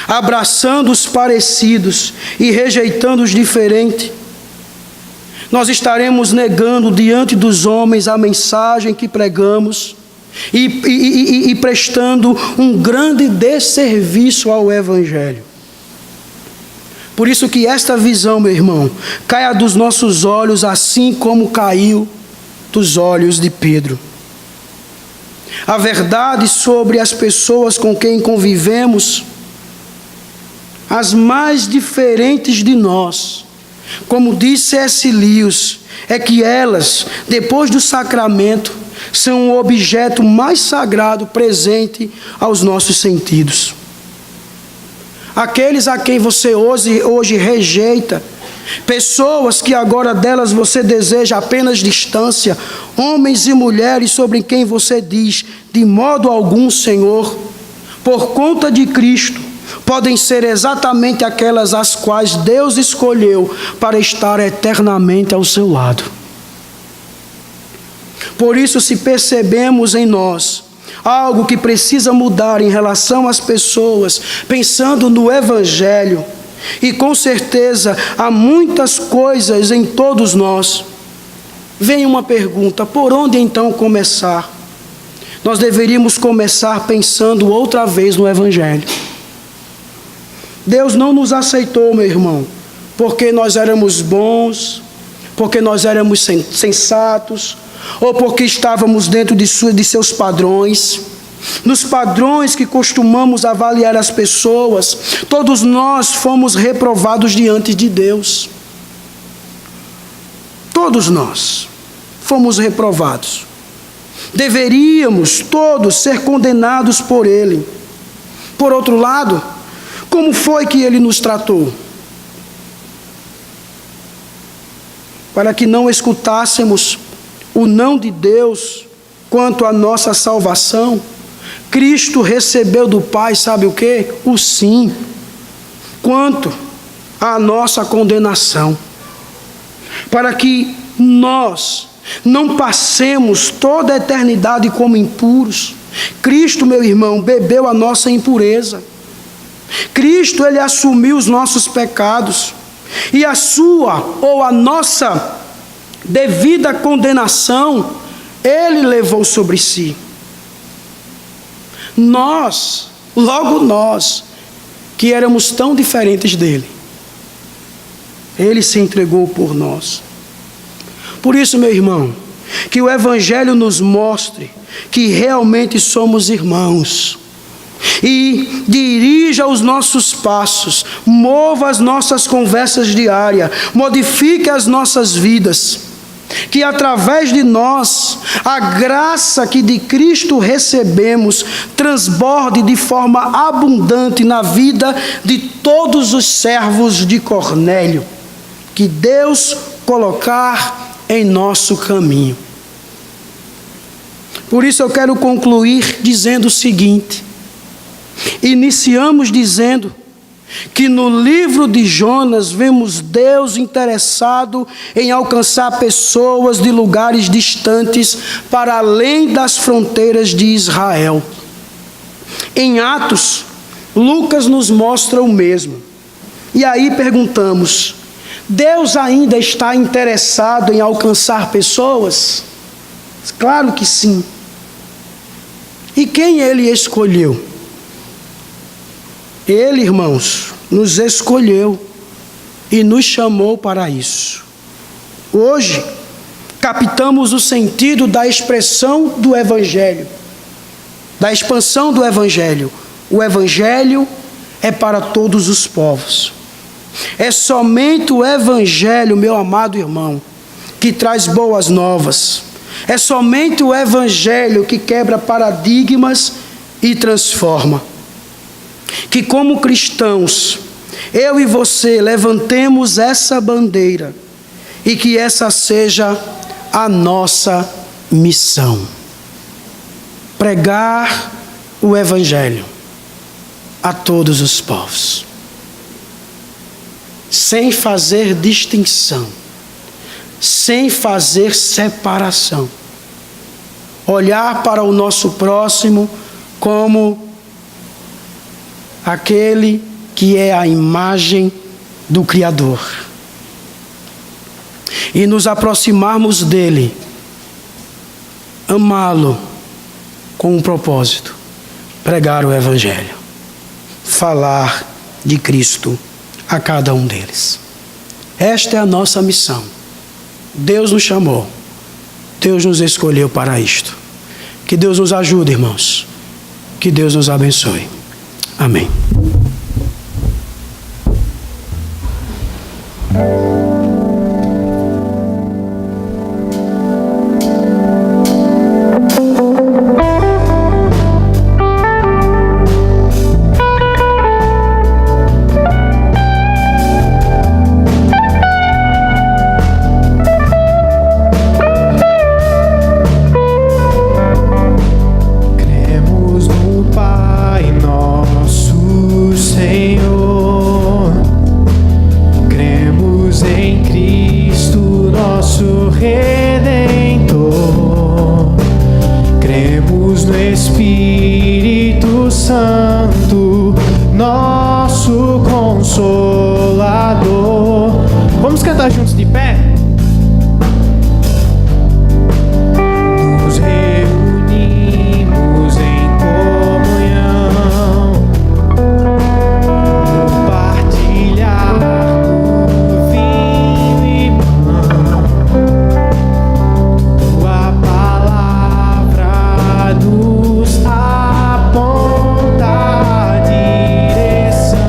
abraçando os parecidos e rejeitando os diferentes, nós estaremos negando diante dos homens a mensagem que pregamos e prestando um grande desserviço ao Evangelho. Por isso que esta visão, meu irmão, caia dos nossos olhos assim como caiu dos olhos de Pedro. A verdade sobre as pessoas com quem convivemos, as mais diferentes de nós, como disse C.S. Lewis, é que elas, depois do sacramento, são o objeto mais sagrado presente aos nossos sentidos. Aqueles a quem você hoje rejeita, pessoas que agora delas você deseja apenas distância, homens e mulheres sobre quem você diz: de modo algum, Senhor, por conta de Cristo, podem ser exatamente aquelas as quais Deus escolheu para estar eternamente ao seu lado. Por isso, se percebemos em nós algo que precisa mudar em relação às pessoas, pensando no Evangelho, e com certeza há muitas coisas em todos nós, vem uma pergunta: por onde então começar? Nós deveríamos começar pensando outra vez no Evangelho. Deus não nos aceitou, meu irmão, porque nós éramos bons, porque nós éramos sensatos, ou porque estávamos dentro de seus padrões. Nos padrões que costumamos avaliar as pessoas, todos nós fomos reprovados diante de Deus. Todos nós fomos reprovados. Deveríamos todos ser condenados por Ele. Por outro lado, como foi que Ele nos tratou? Para que não escutássemos o não de Deus quanto à nossa salvação, Cristo recebeu do Pai, sabe o quê? O sim, quanto à nossa condenação. Para que nós não passemos toda a eternidade como impuros. Cristo, meu irmão, bebeu a nossa impureza. Cristo, Ele assumiu os nossos pecados. E a sua ou a nossa devida condenação, Ele levou sobre si. Nós, logo nós, que éramos tão diferentes dele, Ele se entregou por nós. Por isso, meu irmão, que o Evangelho nos mostre que realmente somos irmãos, e dirija os nossos passos, mova as nossas conversas diárias, modifique as nossas vidas, que através de nós, a graça que de Cristo recebemos, transborde de forma abundante na vida de todos os servos de Cornélio, que Deus colocar em nosso caminho. Por isso eu quero concluir dizendo o seguinte: iniciamos dizendo que no livro de Jonas vemos Deus interessado em alcançar pessoas de lugares distantes para além das fronteiras de Israel. Em Atos, Lucas nos mostra o mesmo. E aí perguntamos: Deus ainda está interessado em alcançar pessoas? Claro que sim. E quem Ele escolheu? Ele, irmãos, nos escolheu e nos chamou para isso. Hoje, captamos o sentido da expressão do Evangelho, da expansão do Evangelho. O Evangelho é para todos os povos. É somente o Evangelho, meu amado irmão, que traz boas novas. É somente o Evangelho que quebra paradigmas e transforma. Que como cristãos, eu e você levantemos essa bandeira e que essa seja a nossa missão. Pregar o Evangelho a todos os povos, sem fazer distinção, sem fazer separação. Olhar para o nosso próximo como aquele que é a imagem do Criador, e nos aproximarmos dele, amá-lo com um propósito: pregar o Evangelho, falar de Cristo a cada um deles. Esta é a nossa missão. Deus nos chamou, Deus nos escolheu para isto. Que Deus nos ajude, irmãos, que Deus nos abençoe. Amém. Cremos no Pai Nosso. estar juntos de pé? Nos reunimos em comunhão, no partilhar do vinho e pão. Tua palavra nos aponta a direção.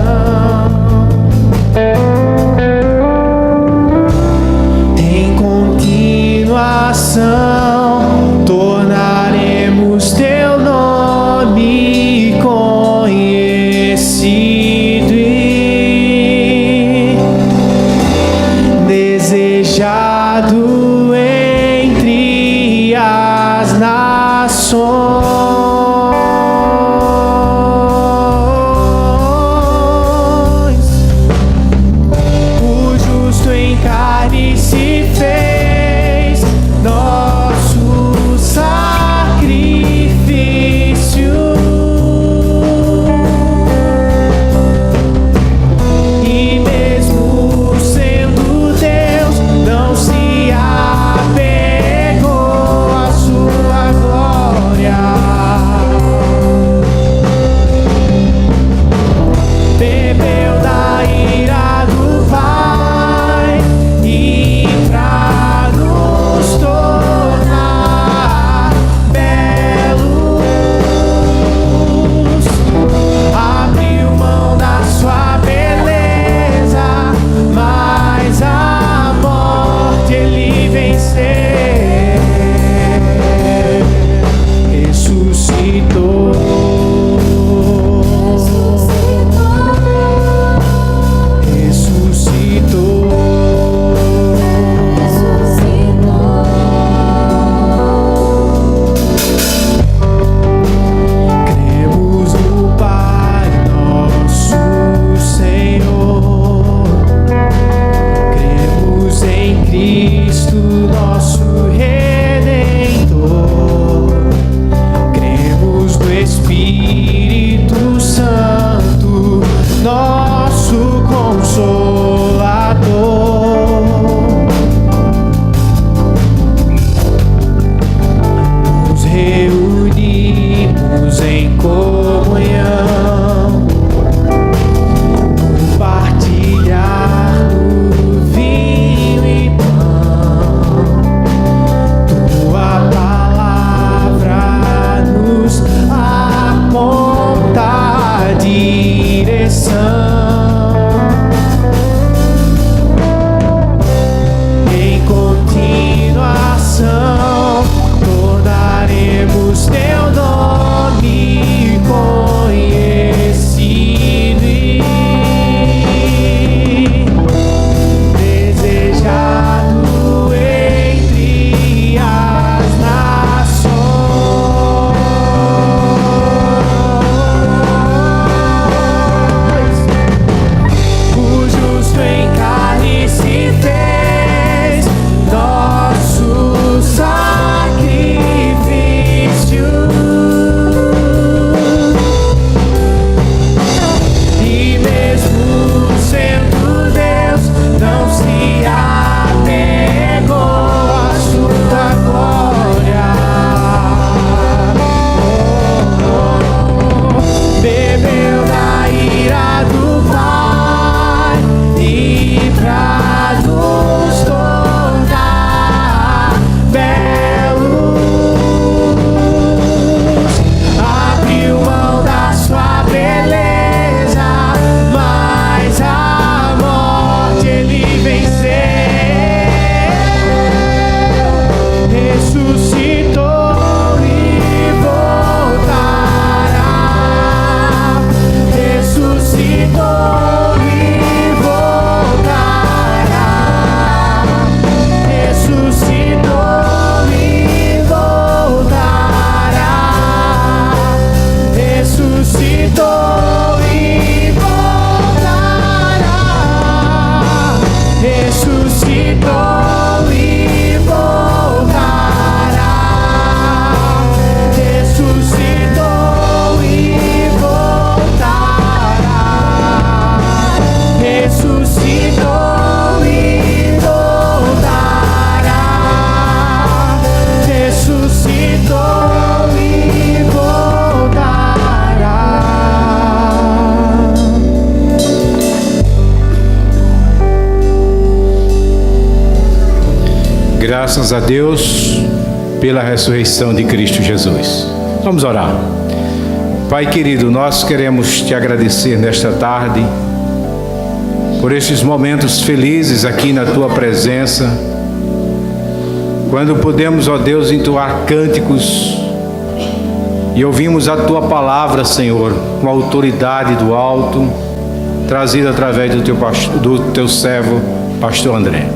graças a Deus pela ressurreição de Cristo Jesus. Vamos orar. Pai querido, nós queremos te agradecer nesta tarde por estes momentos felizes aqui na tua presença, quando podemos, ó Deus, entoar cânticos e ouvimos a tua palavra, Senhor, com a autoridade do alto, trazida através do teu servo, pastor André.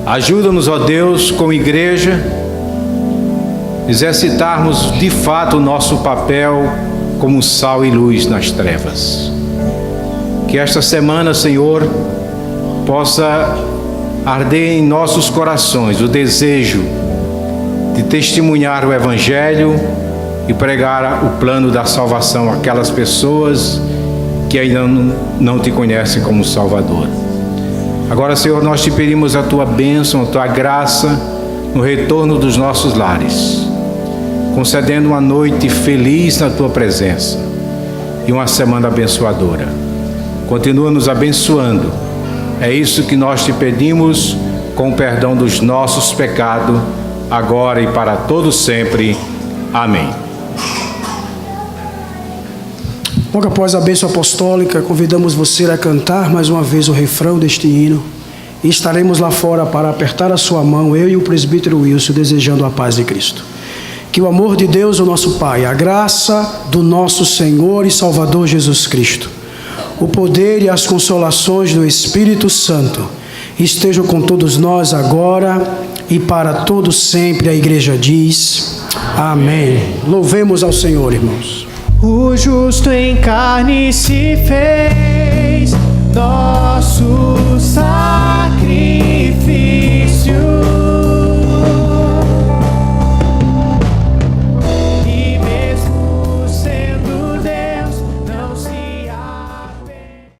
Ajuda-nos, ó Deus, como igreja, exercitarmos de fato o nosso papel como sal e luz nas trevas. Que esta semana, Senhor, possa arder em nossos corações o desejo de testemunhar o Evangelho e pregar o plano da salvação àquelas pessoas que ainda não te conhecem como Salvador. Agora, Senhor, nós te pedimos a tua bênção, a tua graça no retorno dos nossos lares, concedendo uma noite feliz na tua presença e uma semana abençoadora. Continua nos abençoando. É isso que nós te pedimos, com o perdão dos nossos pecados, agora e para todos sempre. Amém. Logo após a bênção apostólica, convidamos você a cantar mais uma vez o refrão deste hino e estaremos lá fora para apertar a sua mão, eu e o presbítero Wilson, desejando a paz de Cristo. Que o amor de Deus, o nosso Pai, a graça do nosso Senhor e Salvador Jesus Cristo, o poder e as consolações do Espírito Santo estejam com todos nós agora e para todos sempre. A igreja diz amém. Louvemos ao Senhor, irmãos. O justo em carne se fez.